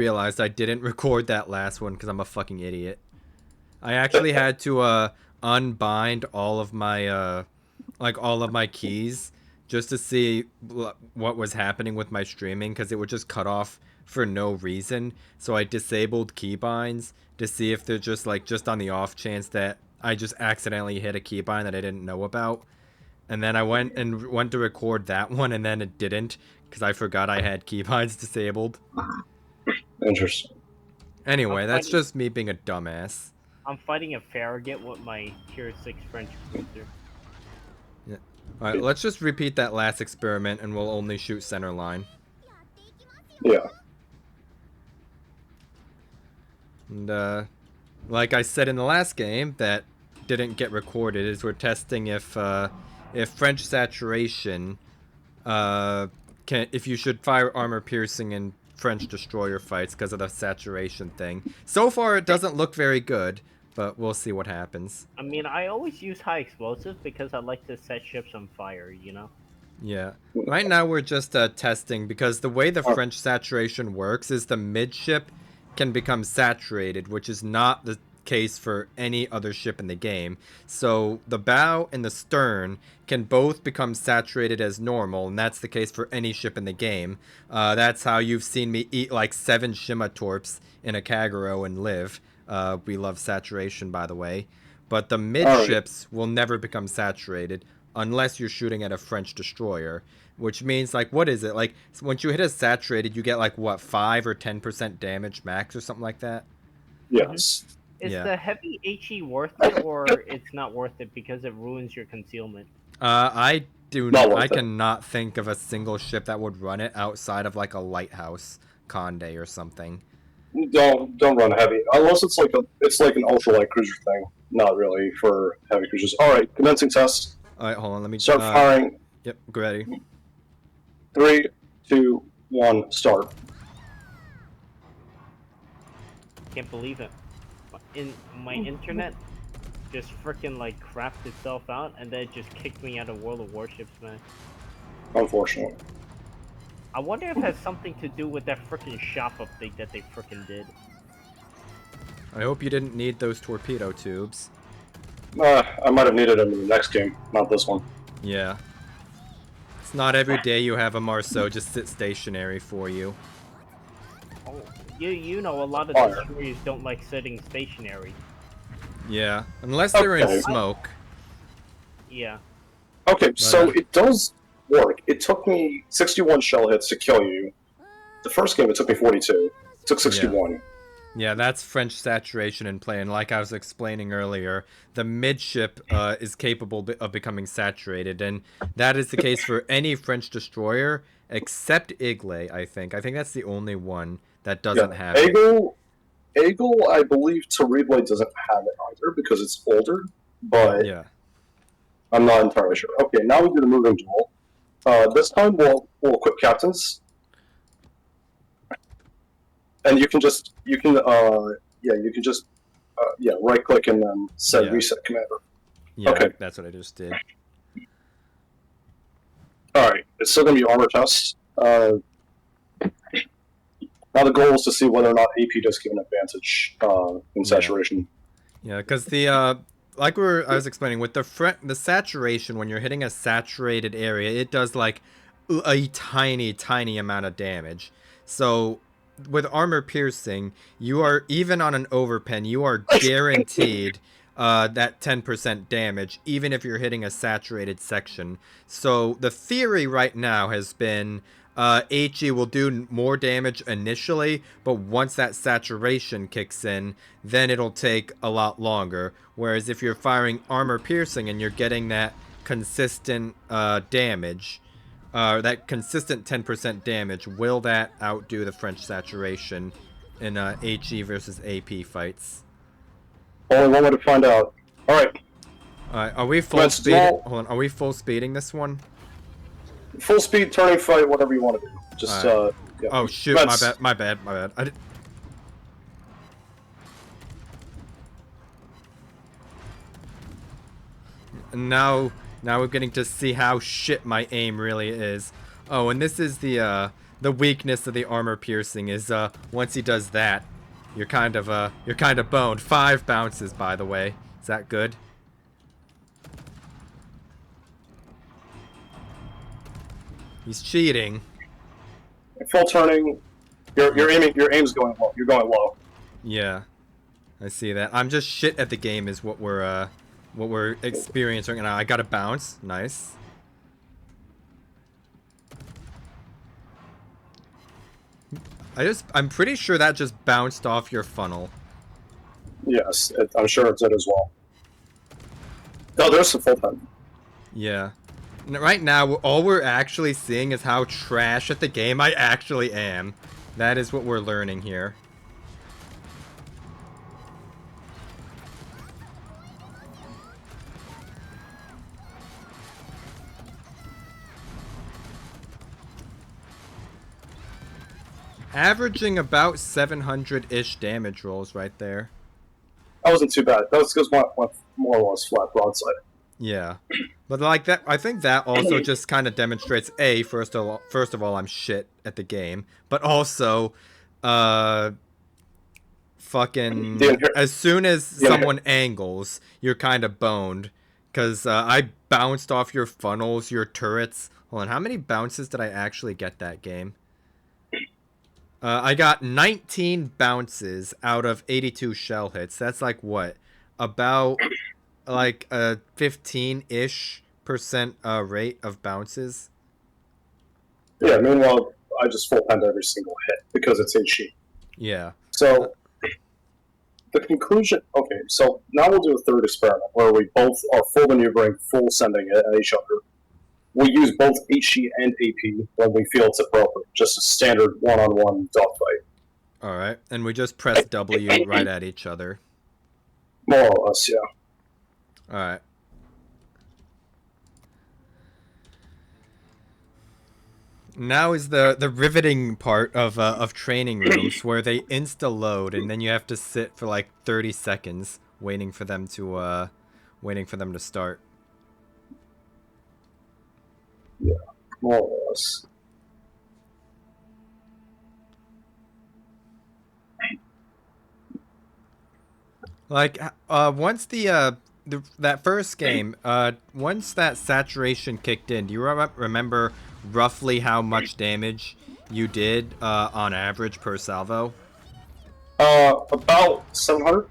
realized I didn't record that last one because I'm a fucking idiot. I actually had to unbind all of my all of my keys just to see what was happening with my streaming because it would just cut off for no reason. So I disabled keybinds to see if they're just on the off chance that I just accidentally hit a keybind that I didn't know about. And then I went to record that one and then it didn't because I forgot I had keybinds disabled. Interesting. Anyway, that's just me being a dumbass. I'm fighting a Farragut with my tier 6 French cruiser. Yeah. Alright, let's just repeat that last experiment and we'll only shoot center line. Yeah. And like I said in the last game that didn't get recorded is we're testing if French saturation if you should fire armor piercing in French destroyer fights because of the saturation thing. So far it doesn't look very good, but we'll see what happens. I mean, I always use high explosives because I like to set ships on fire, you know? Yeah. Right now we're just testing because the way the French saturation works is the midship can become saturated, which is not the case for any other ship in the game. So the bow and the stern can both become saturated as normal, and that's the case for any ship in the game. That's how you've seen me eat like 7 Shima Torps in a Kagero and live. We love saturation, by the way. But the midships will never become saturated unless you're shooting at a French destroyer, which means, like, what is it? Like, once you hit a saturated, you get, like, what, 5 or 10% damage max or something like that? Yes. Is the heavy HE worth it, or it's not worth it because it ruins your concealment? I cannot think of a single ship that would run it outside of, like, a lighthouse Conde or something. Don't run heavy unless it's like an ultralight cruiser thing. Not really for heavy cruisers. All right, commencing test. All right, hold on. Let me start firing. Yep, go ready. 3, 2, 1, start. Can't believe it. In my internet just freaking like crapped itself out, and then it just kicked me out of World of Warships, man. Unfortunately. I wonder if it has something to do with that freaking shop update that they freaking did. I hope you didn't need those torpedo tubes. I might have needed them in the next game, not this one. Yeah. It's not every day you have a Marceau just sit stationary for you. Oh, you know a lot of destroyers don't like sitting stationary. Yeah, unless they're in smoke. Yeah. Okay, so it does work. It took me 61 shell hits to kill you. The first game it took me 42. It took 61. Yeah, that's French saturation in play, and like I was explaining earlier, the midship is capable of becoming saturated, and that is the case for any French destroyer except Igle, I think. I think that's the only one that doesn't have it. Eagle, I believe Terrible doesn't have it either because it's older, but yeah. I'm not entirely sure. Okay, now we do the moving duel. This time we'll equip captains. And you can right click and then set reset commander. Yeah, okay. That's what I just did. Alright, it's still gonna be armor test. Now the goal is to see whether or not AP does give an advantage in saturation. Yeah, because the like I was explaining with the saturation, when you're hitting a saturated area, it does like a tiny amount of damage. So with armor piercing, you are, even on an overpen, you are guaranteed that 10% damage, even if you're hitting a saturated section. So the theory right now has been HE will do more damage initially, but once that saturation kicks in, then it'll take a lot longer. Whereas if you're firing armor piercing and you're getting that consistent damage, that consistent 10% damage, will that outdo the French saturation in HE versus AP fights? Only one way to find out. Alright. Are we full speeding? Hold on, are we full speeding this one? Full speed, turning fight, whatever you want to do. Just, yeah. Oh shoot, my bad. Now we're getting to see how shit my aim really is. Oh, and this is the the weakness of the armor piercing is once he does that, you're kind of boned. 5 bounces, by the way. Is that good? He's cheating. Full turning. Your aim's going low. You're going low. Yeah, I see that. I'm just shit at the game is what we're experiencing right now. I got a bounce. Nice. I'm pretty sure that just bounced off your funnel. Yes, I'm sure it did as well. No, there's some full turn. Yeah. Right now, all we're actually seeing is how trash at the game I actually am. That is what we're learning here. Averaging about 700-ish damage rolls right there. That wasn't too bad. That was just went more or less flat broadside. Yeah. But like that, I think that also just kind of demonstrates first of all, I'm shit at the game, but also, fucking as soon as someone angles, you're kind of boned, because I bounced off your funnels, your turrets. Hold on, how many bounces did I actually get that game? I got 19 bounces out of 82 shell hits. That's like what? About like a 15-ish% rate of bounces. Yeah, meanwhile, I just full penned every single hit because it's HE. Yeah. So, the conclusion... Okay, so now we'll do a third experiment where we both are full maneuvering, full sending it at each other. We use both HE and AP when we feel it's appropriate. Just a standard one-on-one dogfight. Alright, and we just press W right at each other. More or less, yeah. Alright. Now is the riveting part of training rooms where they insta-load and then you have to sit for like 30 seconds waiting for them to start. Yeah, more or less. Like, once that first game, once that saturation kicked in, do you remember roughly how much damage you did on average per salvo? About 700.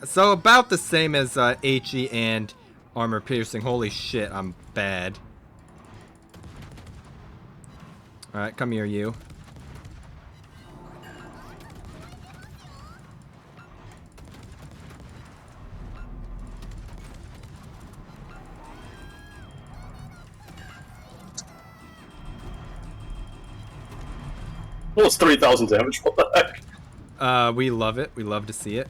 So about the same as HE and armor piercing. Holy shit, I'm bad. Alright, come here, you. Well, it's 3,000 damage. What the heck? We love it. We love to see it.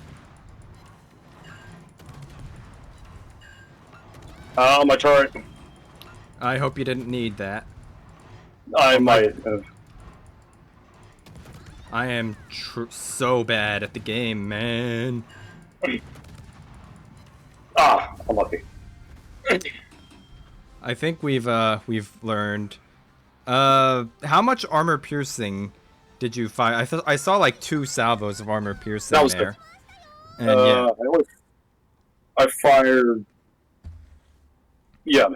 My turret. I hope you didn't need that. I might have. I am so bad at the game, man. Unlucky. I think we've learned. How mumuch armor piercing did you fire? I saw like 2 salvos of armor piercing that was there. Good. And yeah. I fired. Yeah,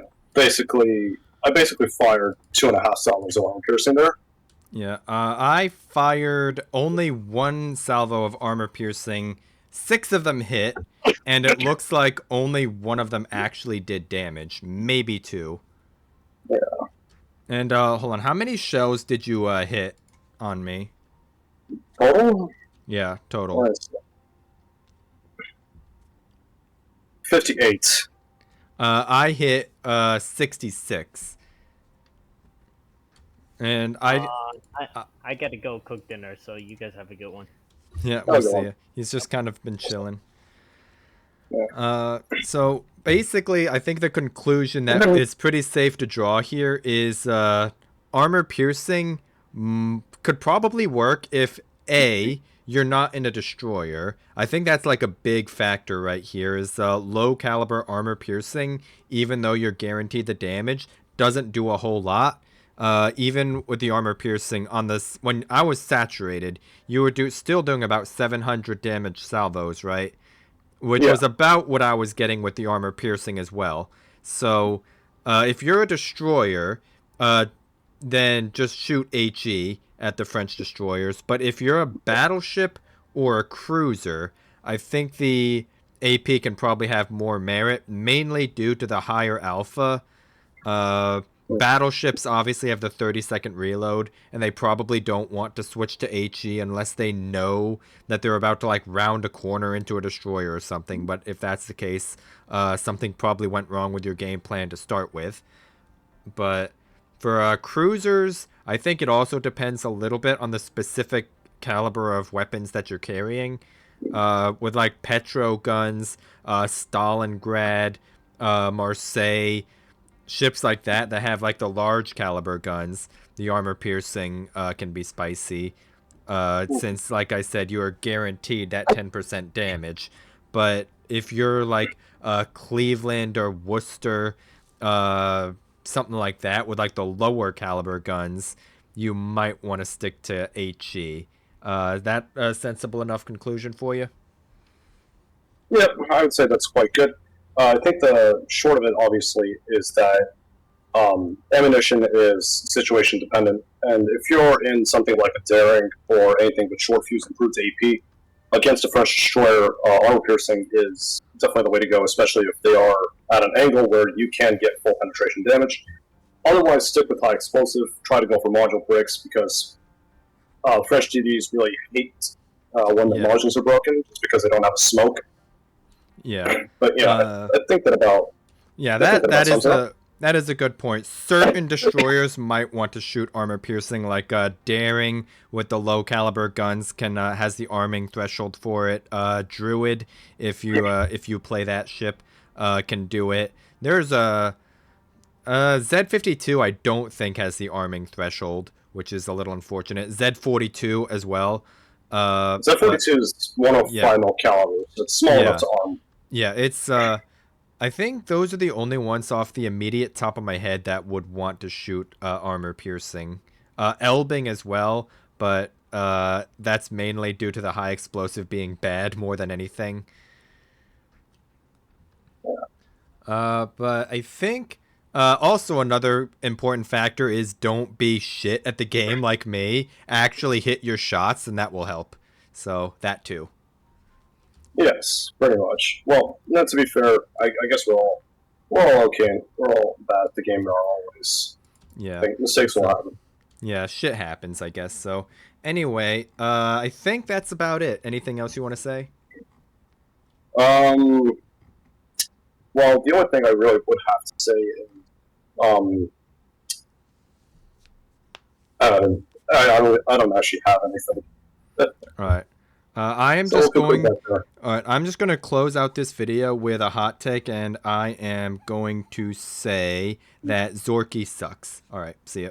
I basically fired 2.5 salvos of armor piercing there. Yeah, I fired only 1 salvo of armor piercing. 6 of them hit, and it looks like only 1 of them actually did damage. Maybe 2. Yeah. And, hold on, how many shells did you, hit on me? Total? Yeah, total. 58. Uh, I hit 66. And I gotta go cook dinner, so you guys have a good one. yeah, we'll see. He's just kind of been chilling. Yeah. So basically, I think the conclusion that is pretty safe to draw here is armor piercing could probably work if A, you're not in a destroyer. I think that's like a big factor right here is low caliber armor piercing, even though you're guaranteed the damage, doesn't do a whole lot. even with the armor piercing on this, when I was saturated, you were still doing about 700 damage salvos, right? Which Yeah. was about what I was getting with the armor piercing as well. So, if you're a destroyer, then just shoot HE at the French destroyers. But if you're a battleship or a cruiser, I think the AP can probably have more merit, mainly due to the higher alpha. Battleships obviously have the 30-second reload, and they probably don't want to switch to HE unless they know that they're about to like round a corner into a destroyer or something. But if that's the case, something probably went wrong with your game plan to start with. But for cruisers, I think it also depends a little bit on the specific caliber of weapons that you're carrying. With like Petro guns, Stalingrad, Marseille, ships like that have like the large caliber guns, the armor piercing can be spicy. Since, like I said, you are guaranteed that 10% damage. But if you're like Cleveland or Worcester, something like that with like the lower caliber guns, you might want to stick to HE. That a sensible enough conclusion for you? Yeah, I would say that's quite good. I think the short of it, obviously, is that ammunition is situation dependent, and if you're in something like a daring or anything with short fuse improved AP against a French destroyer, armor piercing is definitely the way to go, especially if they are at an angle where you can get full penetration damage. Otherwise, stick with high explosive. Try to go for module breaks because French DDs really hate when the Yeah. modules are broken, just because they don't have a smoke. Yeah. But yeah, I think that about Yeah, I think that is sums it up. that is a good point. Certain destroyers might want to shoot armor piercing, like Daring with the low caliber guns can has the arming threshold for it. Druid, if you play that ship, can do it. There's a Z52. I don't think has the arming threshold, which is a little unfortunate. Z42 as well. Z42 is one of Yeah. final calibers. It's small Yeah. enough to arm. Yeah, it's I think those are the only ones off the immediate top of my head that would want to shoot armor piercing. Elbing as well, but that's mainly due to the high explosive being bad more than anything. But I think also another important factor is don't be shit at the game like me. Actually hit your shots, and that will help. So that too. Yes, pretty much. Well, not to be fair, I guess we're all okay. We're all bad at the game. There are always Yeah. mistakes will happen. Yeah, shit happens, I guess. So, anyway, I think that's about it. Anything else you want to say? Um, well, the only thing I really would have to say is, I don't actually have anything. All right. I am So just we'll conclude going. that there. All right, I'm just going to close out this video with a hot take, and I am going to say that Zorky sucks. All right, see ya.